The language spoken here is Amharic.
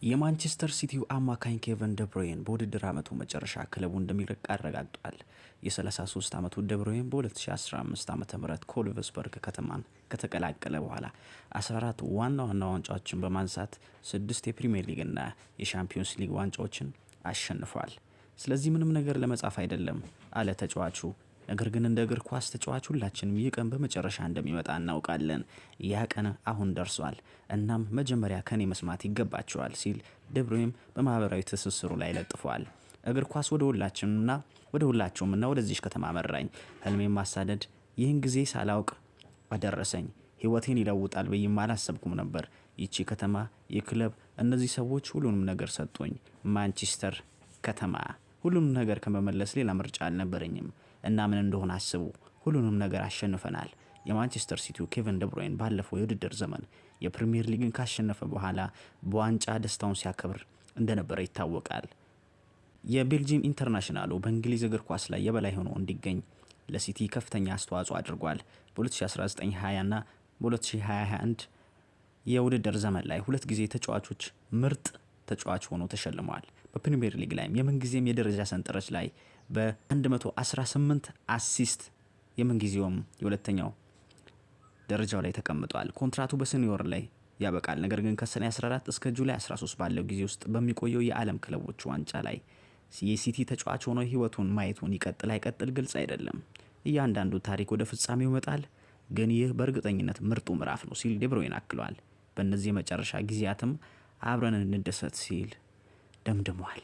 የማንቸስተር ሲቲው አማካኝ ኬቨን ደብሮይን በውድድር ዓመቱ መጨረሻ ክለቡ እንደሚለቅ አረጋግጧል። የ33 ዓመቱ ደብሮይን በ2015 ዓ.ም ኮልቭስበርግ ከተማን ከተቀላቀለ በኋላ 14 ዋና ዋና ዋንጫዎችን በማንሳት 6 የፕሪሚየር ሊግና የሻምፒዮንስ ሊግ ዋንጫዎችን አሸንፏል። ስለዚህ ምንም ነገር ለመጻፍ አይደለም አለ ተጫዋቹ። ነገር ግን እንደ እግር ኳስ ተጫዋች ሁላችንም ይህ ቀን በመጨረሻ እንደሚመጣ እናውቃለን። ያ ቀን አሁን ደርሷል። እናም መጀመሪያ ከኔ መስማት ይገባቸዋል ሲል ደብሮይም በማህበራዊ ትስስሩ ላይ ለጥፏል። እግር ኳስ ወደ ሁላችሁምና ወደዚህ ከተማ መራኝ። ህልሜን ማሳደድ ይህን ጊዜ ሳላውቅ አደረሰኝ። ህይወቴን ይለውጣል ብዬ አላሰብኩም ነበር። ይቺ ከተማ፣ የክለብ፣ እነዚህ ሰዎች ሁሉንም ነገር ሰጡኝ። ማንቸስተር ከተማ ሁሉንም ነገር ከመመለስ ሌላ ምርጫ አልነበረኝም። እና ምን እንደሆነ አስቡ፣ ሁሉንም ነገር አሸንፈናል። የማንቸስተር ሲቲው ኬቨን ደብሮይን ባለፈው የውድድር ዘመን የፕሪሚየር ሊግን ካሸነፈ በኋላ በዋንጫ ደስታውን ሲያከብር እንደነበረ ይታወቃል። የቤልጂየም ኢንተርናሽናሉ በእንግሊዝ እግር ኳስ ላይ የበላይ ሆኖ እንዲገኝ ለሲቲ ከፍተኛ አስተዋጽኦ አድርጓል። በ2019-20 እና በ2021 የውድድር ዘመን ላይ ሁለት ጊዜ ተጫዋቾች ምርጥ ተጫዋች ሆኖ ተሸልመዋል። በፕሪሚየር ሊግ ላይ የምንጊዜም የደረጃ ሰንጠረዥ ላይ በ118 አሲስት የምንጊዜውም የሁለተኛው ደረጃው ላይ ተቀምጧል። ኮንትራቱ በሰኔ ወር ላይ ያበቃል። ነገር ግን ከሰኔ 14 እስከ ጁላይ 13 ባለው ጊዜ ውስጥ በሚቆየው የዓለም ክለቦች ዋንጫ ላይ የሲቲ ተጫዋች ሆኖ ህይወቱን ማየቱን ይቀጥል አይቀጥል ግልጽ አይደለም። እያንዳንዱ ታሪክ ወደ ፍጻሜው ይመጣል፣ ግን ይህ በእርግጠኝነት ምርጡ ምዕራፍ ነው ሲል ደብሮይን አክሏል። በእነዚህ የመጨረሻ ጊዜያትም አብረን እንደሰት ሲል ደምድሟል።